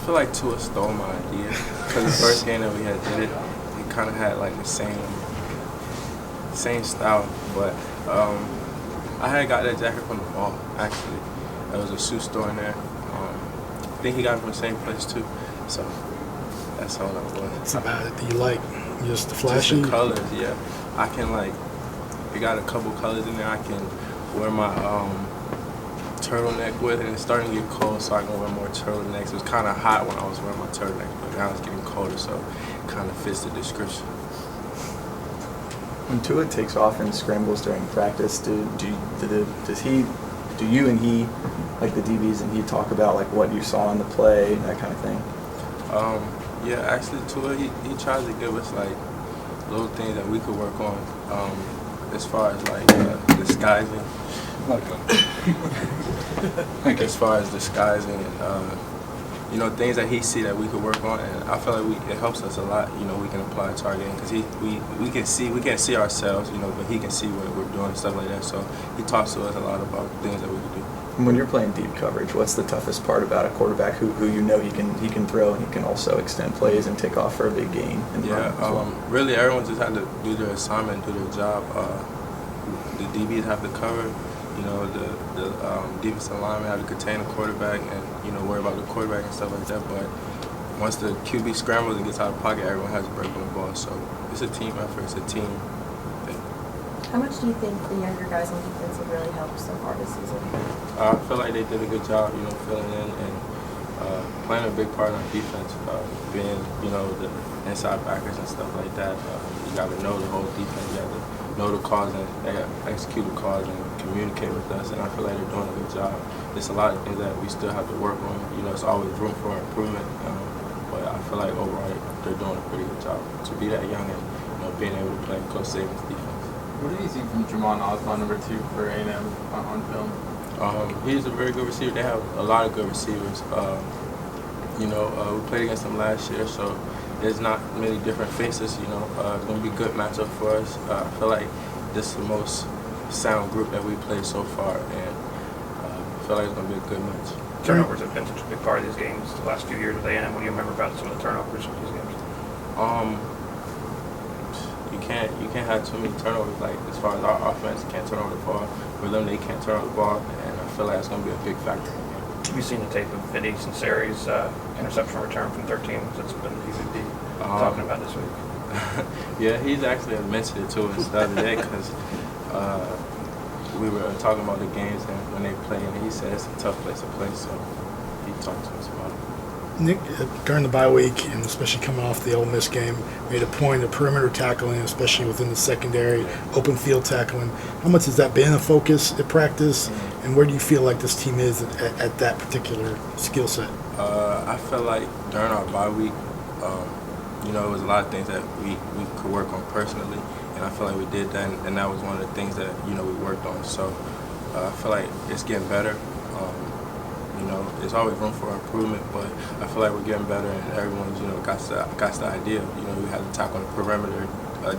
feel like Tua stole my idea because the first game that we had did it, it kind of had like the same style, but I had got that jacket from the mall actually. There was a shoe store in there. I think he got it from the same place too, so that's all that was. What's about it that you like? Just the flashy? Just the colors, yeah. I can like, it got a couple colors in there. I can wear my turtleneck with it, and it's starting to get cold, so I can wear more turtlenecks. It was kind of hot when I was wearing my turtleneck, but now it's getting colder, so it kind of fits the description. When Tua takes off and scrambles during practice, do you and he, like the DBs and he, talk about like what you saw in the play, that kind of thing? Yeah, actually Tua, he tries to give us like little things that we could work on, as far as like disguising. As far as disguising, you know, things that he see that we could work on, and I feel like it helps us a lot. You know, we can apply it to our game because we can't see ourselves, you know, but he can see what we're doing and stuff like that. So he talks to us a lot about things that we can do. When you're playing deep coverage, what's the toughest part about a quarterback who you know he can throw and he can also extend plays and take off for a big gain? Really, everyone just had to do their assignment, do their job. The DBs have to cover. You know, the defensive linemen have to contain the quarterback and, you know, worry about the quarterback and stuff like that. But once the QB scrambles and gets out of pocket, everyone has a break on the ball. So it's a team effort. It's a team thing. How much do you think the younger guys on defense have really helped so far this season? I feel like they did a good job, you know, filling in and playing a big part on defense, being, you know, the inside backers and stuff like that. You got to know the whole defense. You got to know the calls and they got to execute the calls and communicate with us. And I feel like they're doing a good job. There's a lot of things that we still have to work on. You know, it's always room for improvement. But I feel like overall they're doing a pretty good job to be that young and, you know, being able to play close savings defense. What do you see from Jamon Osborne, number 2 for A&M on film? He's a very good receiver. They have a lot of good receivers. You know, we played against them last year, so there's not many different faces. You know, it's going to be a good matchup for us. I feel like this is the most sound group that we played so far, and I feel like it's going to be a good match. Turnovers have been such a big part of these games the last few years with A&M. What do you remember about some of the turnovers in these games? You can't have too many turnovers. Like, as far as our offense can't turn over the ball, for them they can't turn over the ball, and I feel like it's going to be a big factor. We've seen the tape of Diggs and Sari's interception return from 13. That's been he's been talking about this week. Yeah, he's actually mentioned it to us the other day because we were talking about the games and when they play, and he said it's a tough place to play, so he talked to us about it. Nick, during the bye week, and especially coming off the Ole Miss game, made a point of perimeter tackling, especially within the secondary, open field tackling. How much has that been a focus at practice, and where do you feel like this team is at that particular skill set? I feel like during our bye week, you know, it was a lot of things that we could work on personally, and I feel like we did that, and that was one of the things that, you know, we worked on. So I feel like it's getting better. You know, there's always room for improvement, but I feel like we're getting better, and everyone's, you know, got the idea. You know, we have to tackle on the perimeter.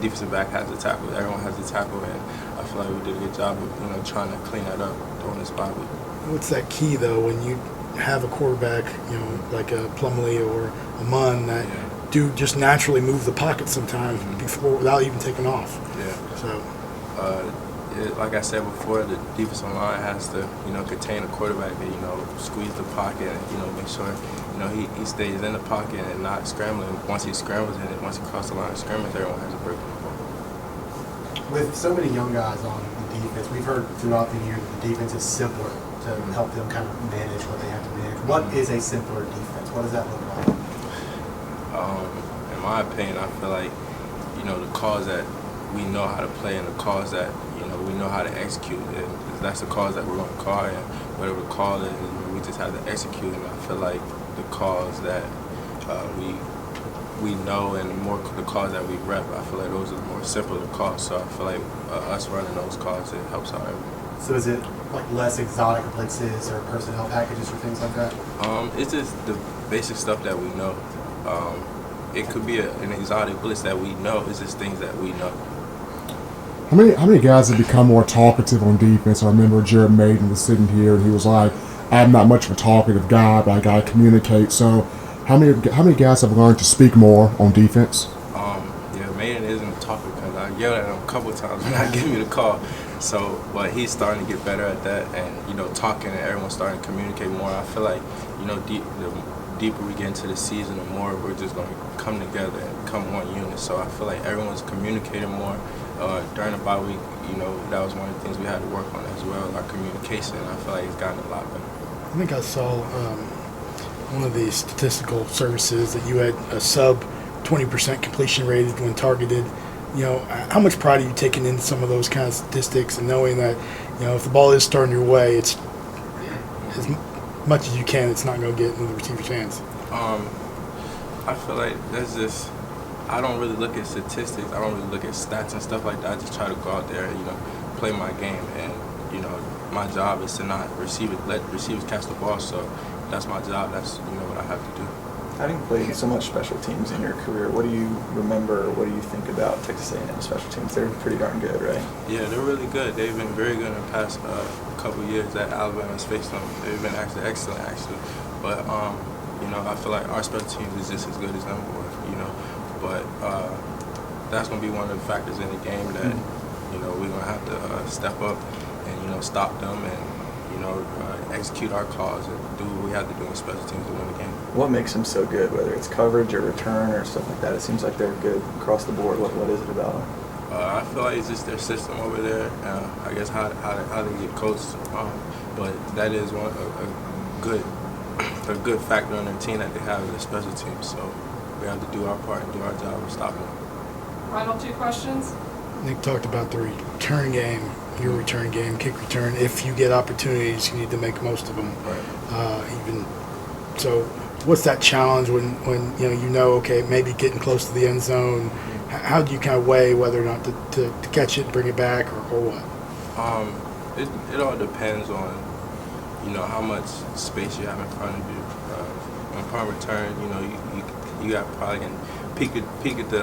Defensive back has to tackle. Everyone has to tackle, and I feel like we did a good job of, you know, trying to clean that up during this bye week. What's that key though when you have a quarterback, you know, like a Plumlee or a Munn that do just naturally move the pocket sometimes without even taking off? Yeah. So. Like I said before, the defensive line has to, you know, contain the quarterback and, you know, squeeze the pocket and, you know, make sure, you know, he stays in the pocket and not scrambling. Once he scrambles in it, once he crosses the line of scrimmage, everyone has a break on the ball. With so many young guys on the defense, we've heard throughout the year that the defense is simpler to help them kind of manage what they have to manage. What is a simpler defense? What does that look like? In my opinion, I feel like, you know, the calls that we know how to play and the calls that, you know, we know how to execute. And that's the calls that we're going to call, and whatever the call is, we just have to execute. And I feel like the calls that we know and the calls that we rep, I feel like those are the more simpler calls. So I feel like us running those calls, it helps out everyone. So is it like less exotic blitzes or personnel packages or things like that? It's just the basic stuff that we know. It could be an exotic blitz that we know. It's just things that we know. How many guys have become more talkative on defense? I remember Jared Maiden was sitting here and he was like, I'm not much of a talkative guy, but I got to communicate. So How many guys have learned to speak more on defense? Yeah, Maiden isn't a talker because I yelled at him a couple times when I gave me the call. So, but he's starting to get better at that, and talking and everyone's starting to communicate more. I feel like the deeper we get into the season, the more we're just going to come together and become one unit. So I feel like everyone's communicating more. During the bye week, that was one of the things we had to work on as well, our communication. I feel like it's gotten a lot better. I think I saw one of the statistical services that you had a sub 20% completion rate when targeted. How much pride are you taking in some of those kind of statistics and knowing that, if the ball is starting your way, it's as much as you can, it's not going to get into the receiver's hands? I feel like I don't really look at statistics. I don't really look at stats and stuff like that. I just try to go out there, play my game. And, my job is to not let receivers catch the ball. So that's my job. That's, what I have to do. Having played so much special teams in your career, what do you remember, what do you think about Texas A&M special teams? They're pretty darn good, right? Yeah, they're really good. They've been very good in the past couple of years that Alabama's faced them. They've been actually excellent, But, I feel like our special teams is just as good as them, But that's going to be one of the factors in the game that, we're going to have to step up and, stop them and, execute our calls and do what we have to do in special teams to win the game. What makes them so good, whether it's coverage or return or stuff like that? It seems like they're good across the board. What is it about them? I feel like it's just their system over there. I guess how they get coached. But that is a good factor on their team that they have in the special teams. So we have to do our part and do our job and stop them. Final 2 questions. Nick talked about the return game, your return game, kick return. If you get opportunities, you need to make most of them. Right. So, what's that challenge when okay, maybe getting close to the end zone? How do you kind of weigh whether or not to catch it and bring it back or what? It all depends on how much space you have in front of you. Upon return, you got probably can peek at the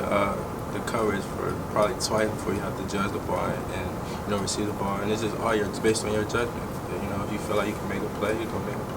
coverage for probably twice before you have to judge the ball and receive the ball, and it's just based on your judgment. If you feel like you can make a play, you're gonna make a play.